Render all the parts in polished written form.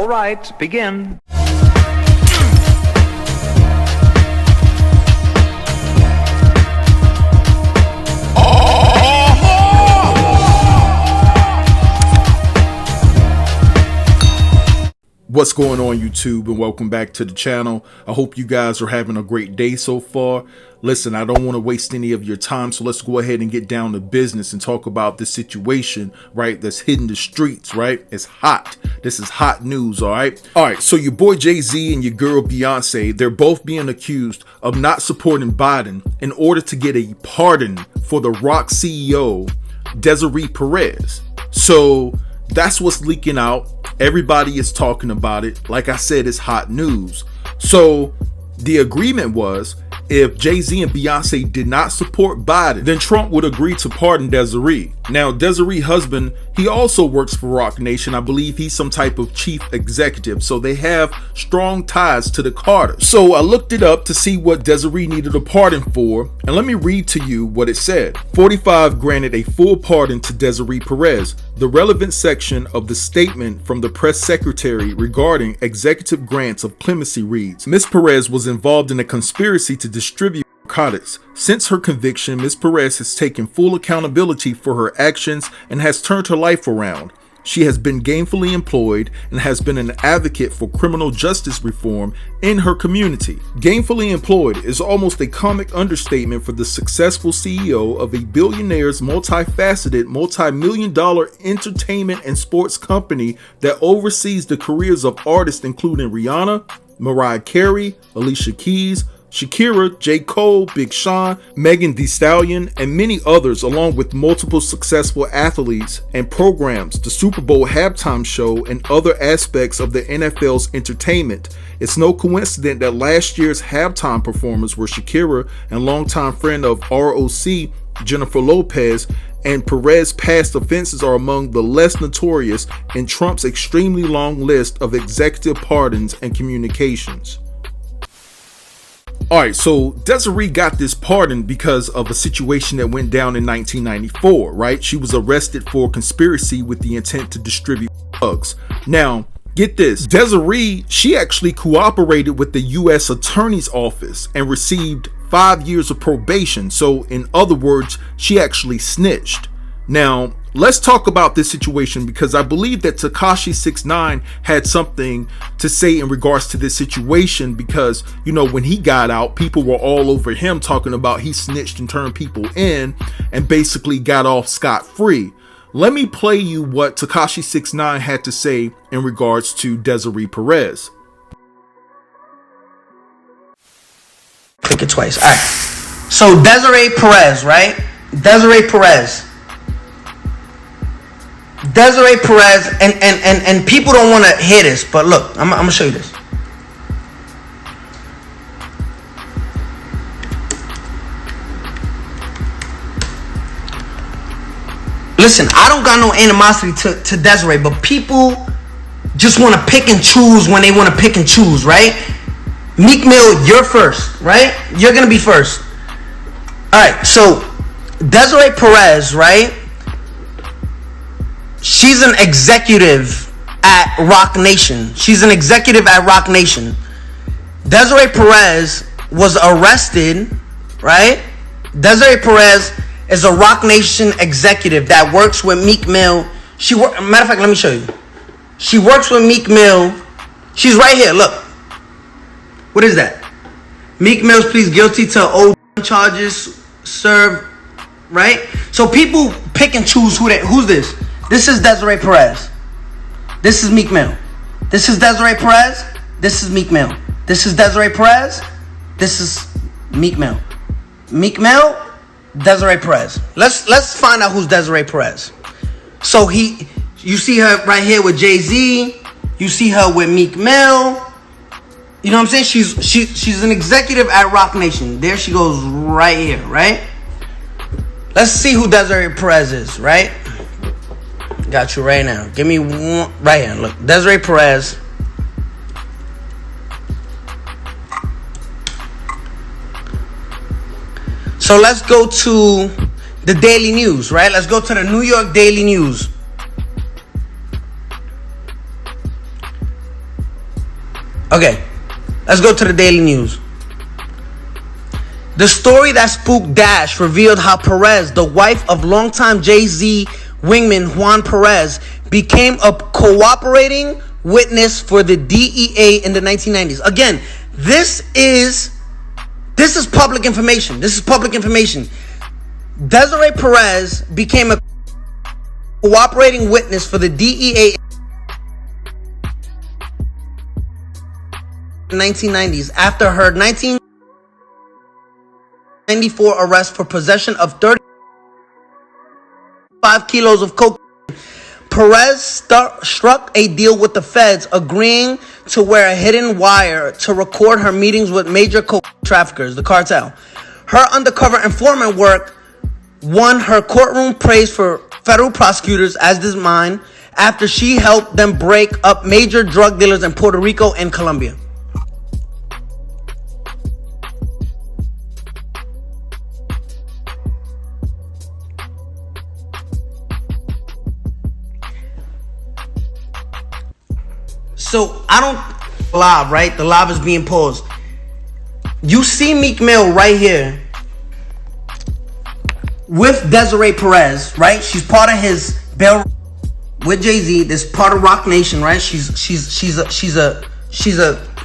All right, begin. What's going on, YouTube, and welcome back to the channel. I hope you guys are having a great day so far. Listen, I don't want to waste any of your time, so let's go ahead and get down to business and talk about this situation, right, that's hitting the streets, right? It's hot. This is hot news, all right? All right, so your boy Jay-Z and your girl Beyoncé, they're both being accused of not supporting Biden in order to get a pardon for the Rock CEO, Desiree Perez. So that's what's leaking out. Everybody is talking about it. Like I said, it's hot news. So the agreement was, if Jay-Z and Beyonce did not support Biden, then Trump would agree to pardon Desiree. Now, Desiree's husband, he also works for Rock Nation. I believe he's some type of chief executive. So they have strong ties to the Carters. So I looked it up to see what Desiree needed a pardon for. And let me read to you what it said. 45 granted a full pardon to Desiree Perez. The relevant section of the statement from the press secretary regarding executive grants of clemency reads, Ms. Perez was involved in a conspiracy to distribute narcotics. Since her conviction, Ms. Perez has taken full accountability for her actions and has turned her life around. She has been gainfully employed and has been an advocate for criminal justice reform in her community. Gainfully employed is almost a comic understatement for the successful CEO of a billionaire's multifaceted, multi-million-dollar entertainment and sports company that oversees the careers of artists including Rihanna, Mariah Carey, Alicia Keys, Shakira, J. Cole, Big Sean, Megan Thee Stallion, and many others, along with multiple successful athletes and programs, the Super Bowl halftime show, and other aspects of the NFL's entertainment. It's no coincidence that last year's halftime performers were Shakira and longtime friend of ROC, Jennifer Lopez, and Perez's past offenses are among the less notorious in Trump's extremely long list of executive pardons and communications. Alright, so Desiree got this pardon because of a situation that went down in 1994, right? She was arrested for conspiracy with the intent to distribute drugs. Now, get this, Desiree, she actually cooperated with the U.S. Attorney's Office and received 5 years of probation. So, in other words, she actually snitched. Now, let's talk about this situation because I believe that Takashi 6ix9ine had something to say in regards to this situation because, you know, when he got out, people were all over him talking about he snitched and turned people in and basically got off scot-free. Let me play you what Takashi 6ix9ine had to say in regards to Desiree Perez. Click it twice. All right. So Desiree Perez, right? Desiree Perez, and people don't want to hear this, but look, I'm gonna show you this. Listen, I don't got no animosity to Desiree, but people just want to pick and choose when they want to pick and choose, right? Meek Mill, you're first, right? You're gonna be first. All right, so Desiree Perez, right? She's an executive at Rock Nation. She's an executive at Rock Nation. Desiree Perez was arrested, right? Desiree Perez is a Rock Nation executive that works with Meek Mill. Matter of fact, let me show you. She works with Meek Mill. She's right here, look. What is that? Meek Mill pleads guilty to old charges served, right? So people pick and choose who's this? This is Desiree Perez. This is Meek Mill. This is Desiree Perez. This is Meek Mill. This is Desiree Perez. This is Meek Mill. Meek Mill, Desiree Perez. Let's find out who's Desiree Perez. So you see her right here with Jay-Z. You see her with Meek Mill. You know what I'm saying? She's an executive at Rock Nation. There she goes right here, right? Let's see who Desiree Perez is, right? Got you right now. Give me one right here. Look, Desiree Perez. So let's go to the Daily News, right? Let's go to the New York Daily News. Okay, let's go to the Daily News. The story that spooked Dash revealed how Perez, the wife of longtime Jay-Z wingman Juan Perez, became a cooperating witness for the DEA in the 1990s. Again, this is public information. This is public information. Desiree Perez became a cooperating witness for the DEA in the 1990s after her 1994 arrest for possession of 35 kilos of cocaine. Perez struck a deal with the feds, agreeing to wear a hidden wire to record her meetings with major cocaine traffickers, the cartel. Her undercover informant work won her courtroom praise for federal prosecutors, as did mine, after she helped them break up major drug dealers in Puerto Rico and Colombia. So I don't live, right? The live is being paused. You see Meek Mill right here with Desiree Perez, right? She's part of his bail with Jay-Z. This part of Rock Nation, right? She's a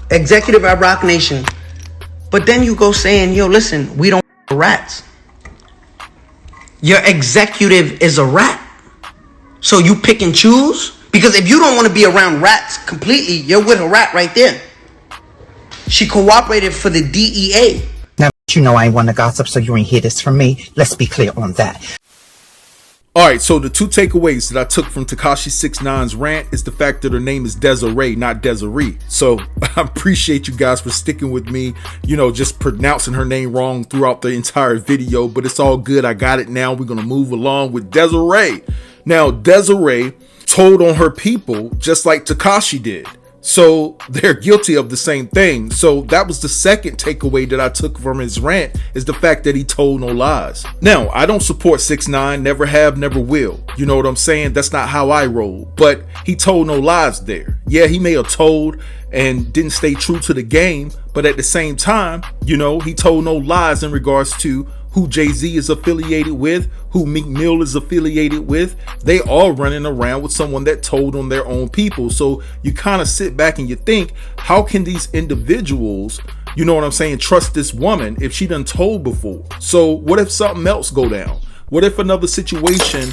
executive at Rock Nation. But then you go saying, yo, listen, we don't rats. Your executive is a rat. So you pick and choose? Because if you don't want to be around rats completely, you're with a rat right there. She cooperated for the DEA. Now, you know I ain't want to gossip, so you ain't hear this from me. Let's be clear on that. All right, so the two takeaways that I took from Takashi 6ix9ine's rant is the fact that her name is Desiree, not Desiree. So I appreciate you guys for sticking with me, just pronouncing her name wrong throughout the entire video, but it's all good. I got it now. We're going to move along with Desiree. Now, Desiree told on her people just like Takashi did. So they're guilty of the same thing. So that was the second takeaway that I took from his rant, is the fact that he told no lies. Now, I don't support 6ix9ine, never have, never will. You know what I'm saying? That's not how I roll. But he told no lies there. Yeah, he may have told and didn't stay true to the game, but at the same time, he told no lies in regards to who Jay-Z is affiliated with, who Meek Mill is affiliated with. They all running around with someone that told on their own people. So you kind of sit back and you think, how can these individuals, trust this woman if she done told before? So what if something else go down? What if another situation,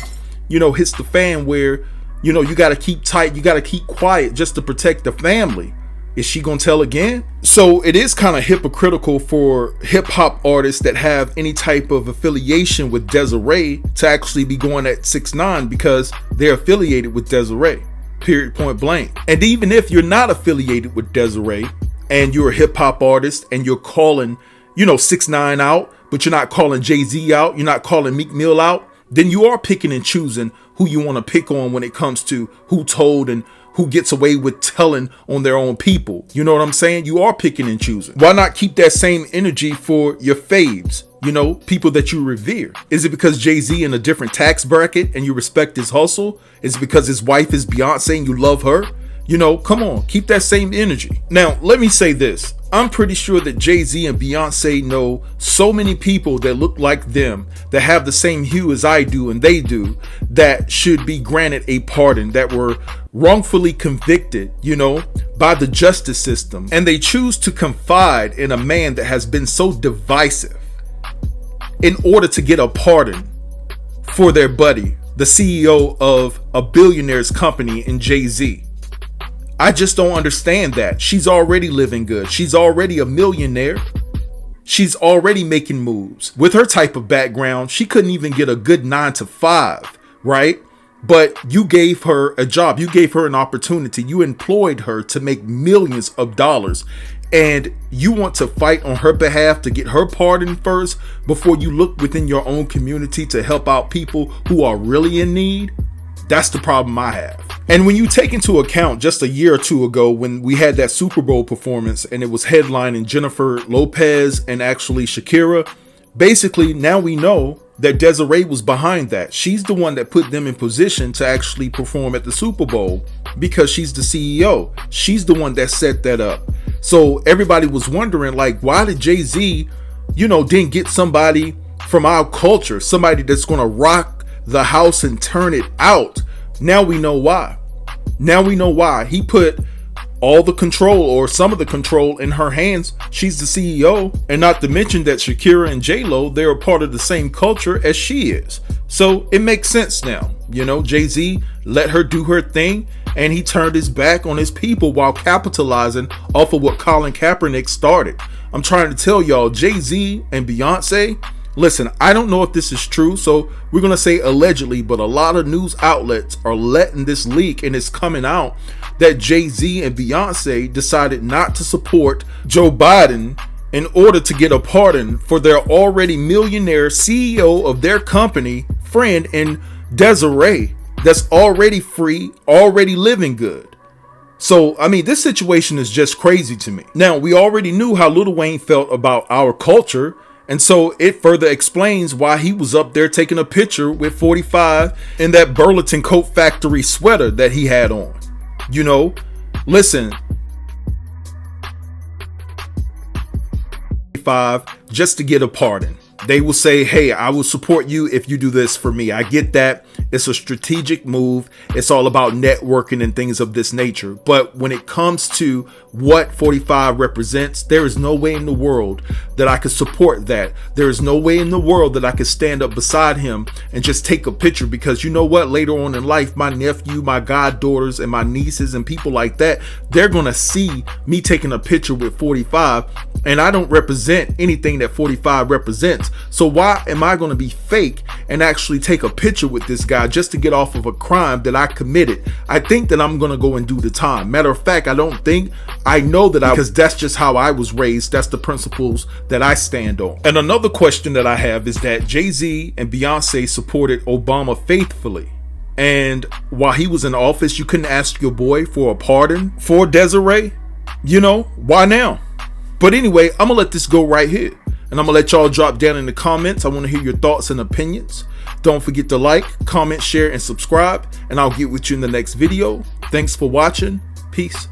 hits the fan where, you got to keep tight, you got to keep quiet just to protect the family? Is she gonna tell again? So it is kind of hypocritical for hip hop artists that have any type of affiliation with Desiree to actually be going at 6ix9ine because they're affiliated with Desiree. Period, point blank. And even if you're not affiliated with Desiree and you're a hip hop artist and you're calling, 6ix9ine out, but you're not calling Jay-Z out, you're not calling Meek Mill out, then you are picking and choosing who you want to pick on when it comes to who told and who gets away with telling on their own people. You know what I'm saying? You are picking and choosing. Why not keep that same energy for your faves? People that you revere. Is it because Jay-Z in a different tax bracket and you respect his hustle? Is it because his wife is Beyoncé and you love her? Come on, keep that same energy. Now, let me say this. I'm pretty sure that Jay-Z and Beyoncé know so many people that look like them, that have the same hue as I do and they do, that should be granted a pardon, that were wrongfully convicted, by the justice system. And they choose to confide in a man that has been so divisive in order to get a pardon for their buddy, the CEO of a billionaire's company in Jay-Z. I just don't understand that. She's already living good. She's already a millionaire. She's already making moves. With her type of background, she couldn't even get a good 9 to 5, right? But you gave her a job. You gave her an opportunity. You employed her to make millions of dollars. And you want to fight on her behalf to get her pardon first before you look within your own community to help out people who are really in need? That's the problem I have. And when you take into account just a year or two ago when we had that Super Bowl performance and it was headlining Jennifer Lopez and actually Shakira, basically now we know that Desiree was behind that. She's the one that put them in position to actually perform at the Super Bowl. because she's the CEO. She's the one that set that up. So everybody was wondering, like, why did Jay-Z, didn't get somebody from our culture, somebody that's going to rock the house and turn it out? Now we know why. He put all the control, or some of the control, in her hands. She's the CEO, and not to mention that Shakira and J-Lo, they're a part of the same culture as she is. So it makes sense now. Jay-Z let her do her thing, and he turned his back on his people while capitalizing off of what Colin Kaepernick started. I'm trying to tell y'all, Jay-Z and Beyoncé, listen, I don't know if this is true, so we're going to say allegedly, but a lot of news outlets are letting this leak, and it's coming out that Jay-Z and Beyoncé decided not to support Joe Biden in order to get a pardon for their already millionaire CEO of their company, friend, and Desiree, that's already free, already living good. So, this situation is just crazy to me. Now, we already knew how Lil Wayne felt about our culture, and so it further explains why he was up there taking a picture with 45 in that Burlington Coat Factory sweater that he had on. Listen, 45 just to get a pardon. They will say, hey, I will support you if you do this for me. I get that. It's a strategic move. It's all about networking and things of this nature. But when it comes to what 45 represents, there is no way in the world that I could support that. There is no way in the world that I could stand up beside him and just take a picture, because you know what? Later on in life, my nephew, my goddaughters, and my nieces and people like that, they're going to see me taking a picture with 45, and I don't represent anything that 45 represents. So why am I going to be fake and actually take a picture with this guy just to get off of a crime that I committed? I think that I'm going to go and do the time. Matter of fact, I know that because that's just how I was raised. That's the principles that I stand on. And another question that I have is that Jay-Z and Beyoncé supported Obama faithfully. And while he was in office, you couldn't ask your boy for a pardon for Desiree? Why now? But anyway, I'm going to let this go right here. And I'm going to let y'all drop down in the comments. I want to hear your thoughts and opinions. Don't forget to like, comment, share, and subscribe. And I'll get with you in the next video. Thanks for watching. Peace.